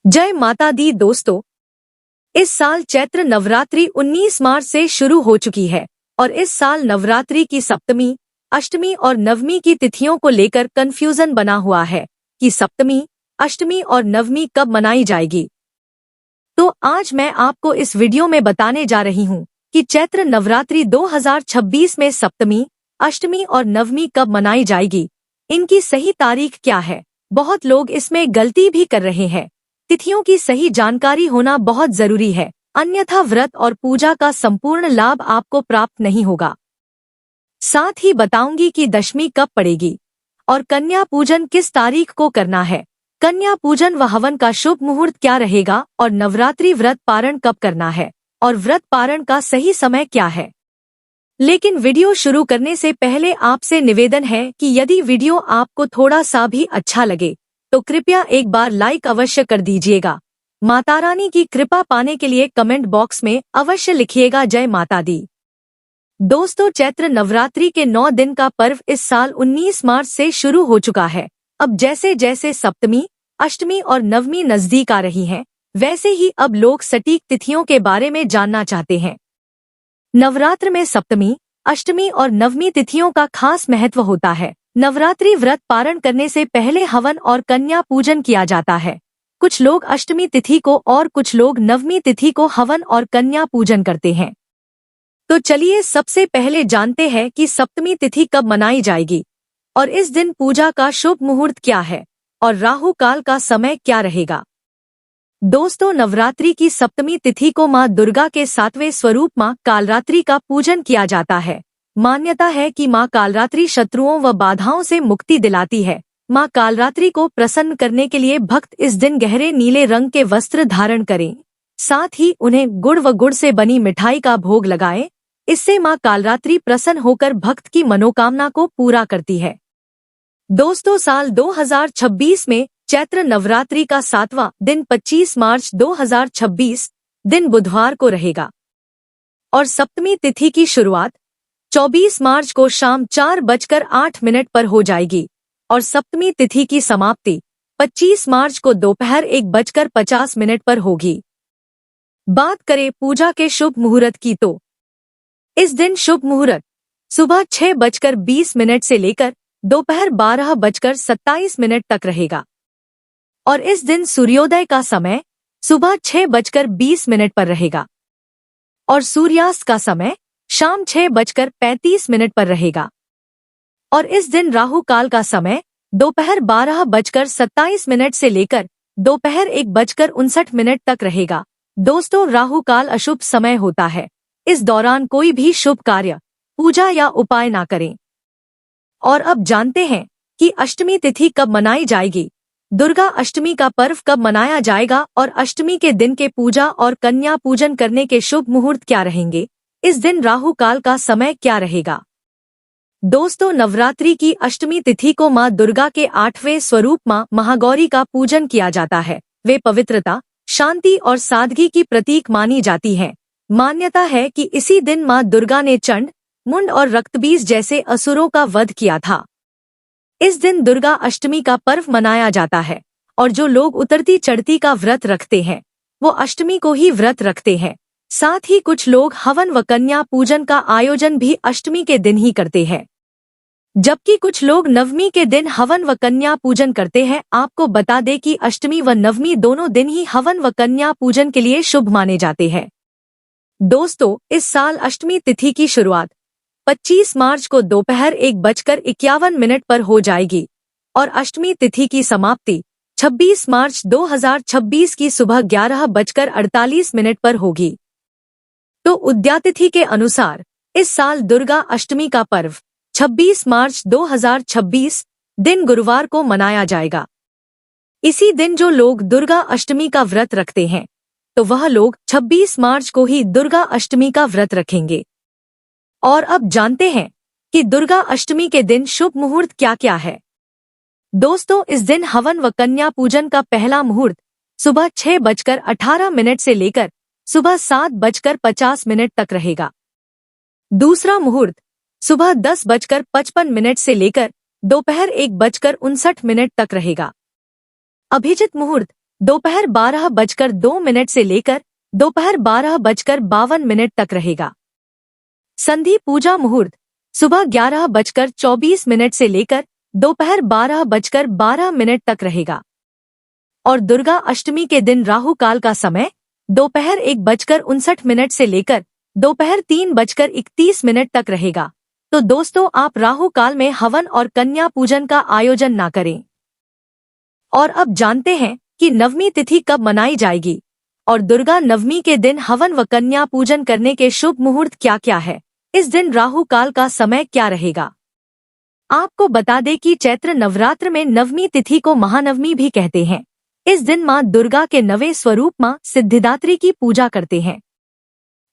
जय माता दी दोस्तों। इस साल चैत्र नवरात्रि 19 मार्च से शुरू हो चुकी है और इस साल नवरात्रि की सप्तमी, अष्टमी और नवमी की तिथियों को लेकर कंफ्यूजन बना हुआ है कि सप्तमी, अष्टमी और नवमी कब मनाई जाएगी। तो आज मैं आपको इस वीडियो में बताने जा रही हूँ कि चैत्र नवरात्रि 2026 में सप्तमी, अष्टमी और नवमी कब मनाई जाएगी, इनकी सही तारीख क्या है। बहुत लोग इसमें गलती भी कर रहे हैं। तिथियों की सही जानकारी होना बहुत जरूरी है, अन्यथा व्रत और पूजा का संपूर्ण लाभ आपको प्राप्त नहीं होगा। साथ ही बताऊंगी कि दशमी कब पड़ेगी और कन्या पूजन किस तारीख को करना है। कन्या पूजन व हवन का शुभ मुहूर्त क्या रहेगा और नवरात्रि व्रत पारण कब करना है और व्रत पारण का सही समय क्या है। लेकिन वीडियो शुरू करने से पहले आपसे निवेदन है कि यदि वीडियो आपको थोड़ा सा भी अच्छा लगे तो कृपया एक बार लाइक अवश्य कर दीजिएगा। माता रानी की कृपा पाने के लिए कमेंट बॉक्स में अवश्य लिखिएगा जय माता दी। दोस्तों, चैत्र नवरात्रि के 9 दिन का पर्व इस साल 19 मार्च से शुरू हो चुका है। अब जैसे जैसे सप्तमी, अष्टमी और नवमी नजदीक आ रही हैं, वैसे ही अब लोग सटीक तिथियों के बारे में जानना चाहते हैं। नवरात्र में सप्तमी, अष्टमी और नवमी तिथियों का खास महत्व होता है। नवरात्रि व्रत पारण करने से पहले हवन और कन्या पूजन किया जाता है। कुछ लोग अष्टमी तिथि को और कुछ लोग नवमी तिथि को हवन और कन्या पूजन करते हैं। तो चलिए सबसे पहले जानते हैं कि सप्तमी तिथि कब मनाई जाएगी और इस दिन पूजा का शुभ मुहूर्त क्या है और राहु काल का समय क्या रहेगा। दोस्तों, नवरात्रि की सप्तमी तिथि को मां दुर्गा के 7वें स्वरूप मां कालरात्रि का पूजन किया जाता है। मान्यता है कि मां कालरात्रि शत्रुओं व बाधाओं से मुक्ति दिलाती है। मां कालरात्रि को प्रसन्न करने के लिए भक्त इस दिन गहरे नीले रंग के वस्त्र धारण करें, साथ ही उन्हें गुड़ व गुड़ से बनी मिठाई का भोग लगाएं। इससे मां कालरात्रि प्रसन्न होकर भक्त की मनोकामना को पूरा करती है। दोस्तों, साल 2026 में चैत्र नवरात्रि का 7वां दिन 25 मार्च 2026 दिन बुधवार को रहेगा और सप्तमी तिथि की शुरुआत 24 मार्च को शाम 4:08 पर हो जाएगी और सप्तमी तिथि की समाप्ति 25 मार्च को दोपहर 1:50 पर होगी। बात करें पूजा के शुभ मुहूर्त की तो इस दिन शुभ मुहूर्त सुबह 6:20 से लेकर दोपहर 12:27 तक रहेगा और इस दिन सूर्योदय का समय सुबह 6:20 पर रहेगा और सूर्यास्त का समय शाम 6:35 पर रहेगा और इस दिन राहु काल का समय दोपहर 12:27 से लेकर दोपहर 1:59 तक रहेगा। दोस्तों, राहु काल अशुभ समय होता है। इस दौरान कोई भी शुभ कार्य, पूजा या उपाय ना करें। और अब जानते हैं कि अष्टमी तिथि कब मनाई जाएगी। दुर्गा अष्टमी का पर्व कब मनाया जाएगा और अष्टमी के दिन के पूजा और कन्या पूजन करने के शुभ मुहूर्त क्या रहेंगे। इस दिन राहु काल का समय क्या रहेगा। दोस्तों, नवरात्रि की अष्टमी तिथि को मां दुर्गा के 8वें स्वरूप मां महागौरी का पूजन किया जाता है। वे पवित्रता, शांति और सादगी की प्रतीक मानी जाती हैं। मान्यता है कि इसी दिन मां दुर्गा ने चंड, मुंड और रक्तबीज जैसे असुरों का वध किया था। इस दिन दुर्गा अष्टमी का पर्व मनाया जाता है और जो लोग उतरती चढ़ती का व्रत रखते हैं वो अष्टमी को ही व्रत रखते हैं। साथ ही कुछ लोग हवन व कन्या पूजन का आयोजन भी अष्टमी के दिन ही करते हैं, जबकि कुछ लोग नवमी के दिन हवन व कन्या पूजन करते हैं। आपको बता दें कि अष्टमी व नवमी दोनों दिन ही हवन व कन्या पूजन के लिए शुभ माने जाते हैं। दोस्तों, इस साल अष्टमी तिथि की शुरुआत 25 मार्च को दोपहर 1:51 पर हो जाएगी और अष्टमी तिथि की समाप्ति 26 मार्च 2026 की सुबह 11:48 पर होगी। तो उद्यातिथि के अनुसार इस साल दुर्गा अष्टमी का पर्व 26 मार्च 2026 दिन गुरुवार को मनाया जाएगा। इसी दिन जो लोग दुर्गा अष्टमी का व्रत रखते हैं तो वह लोग 26 मार्च को ही दुर्गा अष्टमी का व्रत रखेंगे। और अब जानते हैं कि दुर्गा अष्टमी के दिन शुभ मुहूर्त क्या क्या है। दोस्तों, इस दिन हवन व कन्या पूजन का पहला मुहूर्त सुबह 6:18 से लेकर सुबह 7:50 तक रहेगा। दूसरा मुहूर्त सुबह 10:55 से लेकर दोपहर 1:59 तक रहेगा। अभिजित मुहूर्त दोपहर 12:02 से लेकर दोपहर 12:52 तक रहेगा। संधि पूजा मुहूर्त सुबह 11:24 से लेकर दोपहर 12:12 तक रहेगा। और दुर्गा अष्टमी के दिन राहु काल का समय दोपहर 1:59 से लेकर दोपहर 3:31 तक रहेगा। तो दोस्तों, आप राहु काल में हवन और कन्या पूजन का आयोजन ना करें। और अब जानते हैं कि नवमी तिथि कब मनाई जाएगी और दुर्गा नवमी के दिन हवन व कन्या पूजन करने के शुभ मुहूर्त क्या क्या है। इस दिन राहु काल का समय क्या रहेगा। आपको बता दें कि चैत्र नवरात्र में नवमी तिथि को महानवमी भी कहते हैं। इस दिन मां दुर्गा के नवे स्वरूप मां सिद्धिदात्री की पूजा करते हैं।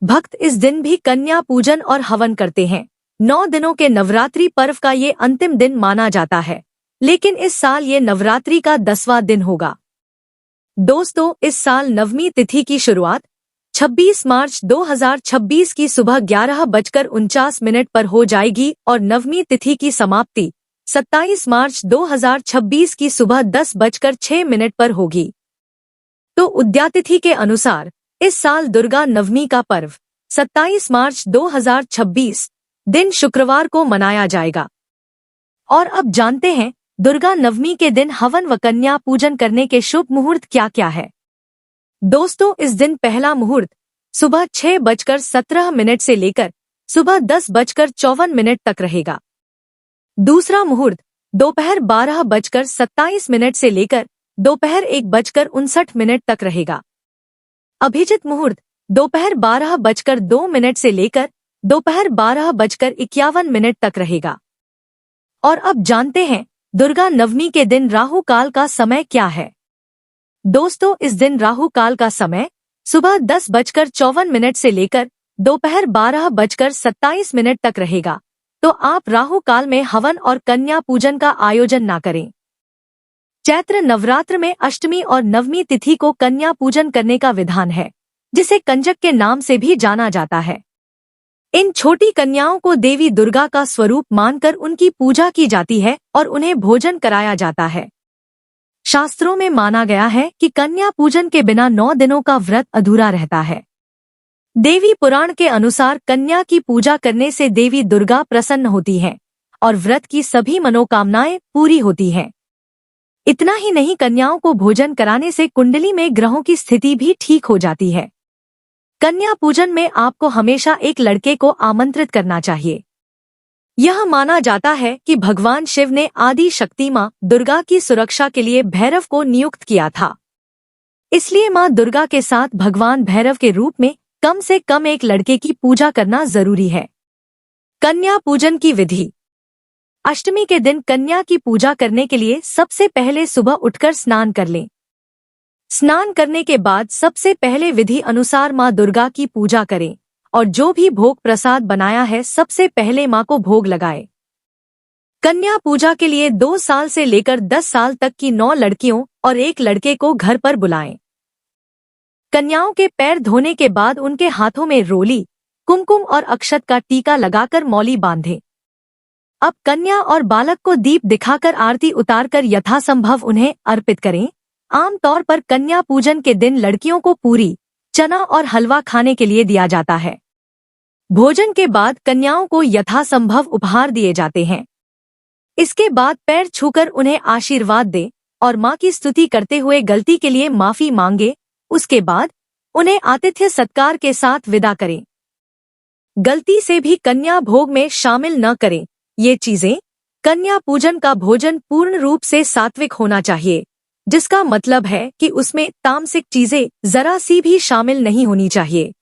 भक्त इस दिन भी कन्या पूजन और हवन करते हैं। 9 दिनों के नवरात्रि पर्व का ये अंतिम दिन माना जाता है, लेकिन इस साल ये नवरात्रि का 10वां दिन होगा। दोस्तों, इस साल नवमी तिथि की शुरुआत 26 मार्च 2026 की सुबह 11:49 पर हो जाएगी और नवमी तिथि की समाप्ति 27 मार्च 2026 की सुबह 10:06 पर होगी। तो उद्यातिथि के अनुसार इस साल दुर्गा नवमी का पर्व 27 मार्च 2026 दिन शुक्रवार को मनाया जाएगा। और अब जानते हैं दुर्गा नवमी के दिन हवन व कन्या पूजन करने के शुभ मुहूर्त क्या क्या है। दोस्तों, इस दिन पहला मुहूर्त सुबह 6:17 से लेकर सुबह 10:54 तक रहेगा। दूसरा मुहूर्त दोपहर 12:27 से लेकर दोपहर 1:59 तक रहेगा। अभिजित मुहूर्त दोपहर 12:02 से लेकर दोपहर 12:51 तक रहेगा। और अब जानते हैं दुर्गा नवमी के दिन राहु काल का समय क्या है। दोस्तों, इस दिन राहु काल का समय सुबह 10:54 से लेकर दोपहर 12:27 तक रहेगा। तो आप राहु काल में हवन और कन्या पूजन का आयोजन ना करें। चैत्र नवरात्र में अष्टमी और नवमी तिथि को कन्या पूजन करने का विधान है, जिसे कंजक के नाम से भी जाना जाता है। इन छोटी कन्याओं को देवी दुर्गा का स्वरूप मानकर उनकी पूजा की जाती है और उन्हें भोजन कराया जाता है। शास्त्रों में माना गया है कि कन्या पूजन के बिना 9 दिनों का व्रत अधूरा रहता है। देवी पुराण के अनुसार कन्या की पूजा करने से देवी दुर्गा प्रसन्न होती हैं और व्रत की सभी मनोकामनाएं पूरी होती हैं। इतना ही नहीं, कन्याओं को भोजन कराने से कुंडली में ग्रहों की स्थिति भी ठीक हो जाती है। कन्या पूजन में आपको हमेशा एक लड़के को आमंत्रित करना चाहिए। यह माना जाता है कि भगवान शिव ने आदि शक्ति मां दुर्गा की सुरक्षा के लिए भैरव को नियुक्त किया था। इसलिए मां दुर्गा के साथ भगवान भैरव के रूप में कम से कम एक लड़के की पूजा करना जरूरी है। कन्या पूजन की विधि। अष्टमी के दिन कन्या की पूजा करने के लिए सबसे पहले सुबह उठकर स्नान कर लें। स्नान करने के बाद सबसे पहले विधि अनुसार मां दुर्गा की पूजा करें और जो भी भोग प्रसाद बनाया है सबसे पहले मां को भोग लगाए। कन्या पूजा के लिए 2 साल से लेकर 10 साल तक की 9 लड़कियों और 1 लड़के को घर पर बुलाएं। कन्याओं के पैर धोने के बाद उनके हाथों में रोली, कुमकुम और अक्षत का टीका लगाकर मौली बांधें। अब कन्या और बालक को दीप दिखाकर आरती उतारकर यथासंभव उन्हें अर्पित करें। आमतौर पर कन्या पूजन के दिन लड़कियों को पूरी, चना और हलवा खाने के लिए दिया जाता है। भोजन के बाद कन्याओं को यथासंभव उपहार दिए जाते हैं। इसके बाद पैर छूकर उन्हें आशीर्वाद दें और मां की स्तुति करते हुए गलती के लिए माफी मांगे। उसके बाद उन्हें आतिथ्य सत्कार के साथ विदा करें। गलती से भी कन्या भोग में शामिल न करें। ये चीजें, कन्या पूजन का भोजन पूर्ण रूप से सात्विक होना चाहिए, जिसका मतलब है कि उसमें तामसिक चीजें जरा सी भी शामिल नहीं होनी चाहिए।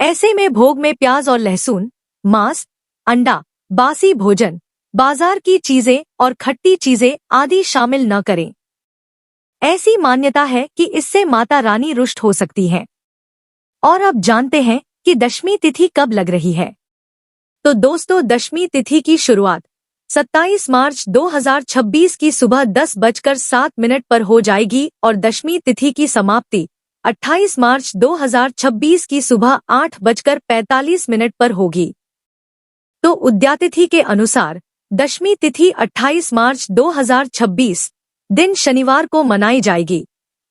ऐसे में भोग में प्याज और लहसुन, मांस, अंडा, बासी भोजन, बाजार की चीजें और खट्टी चीजें आदि शामिल न करें। ऐसी मान्यता है कि इससे माता रानी रुष्ट हो सकती हैं। और अब जानते हैं कि दशमी तिथि कब लग रही है। तो दोस्तों, दशमी तिथि की शुरुआत 27 मार्च 2026 की सुबह 10:07 पर हो जाएगी और दशमी तिथि की समाप्ति 28 मार्च 2026 की सुबह 8:45 पर होगी। तो उद्यातिथि के अनुसार दशमी तिथि 28 मार्च 2026 दिन शनिवार को मनाई जाएगी।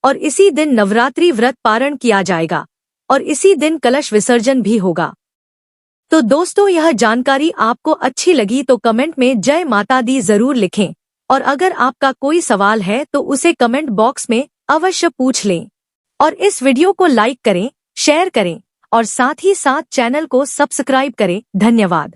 और इसी दिन नवरात्रि व्रत पारण किया जाएगा और इसी दिन कलश विसर्जन भी होगा। तो दोस्तों, यह जानकारी आपको अच्छी लगी तो कमेंट में जय माता दी जरूर लिखें और अगर आपका कोई सवाल है तो उसे कमेंट बॉक्स में अवश्य पूछ लें और इस वीडियो को लाइक करें, शेयर करें और साथ ही साथ चैनल को सब्सक्राइब करें। धन्यवाद।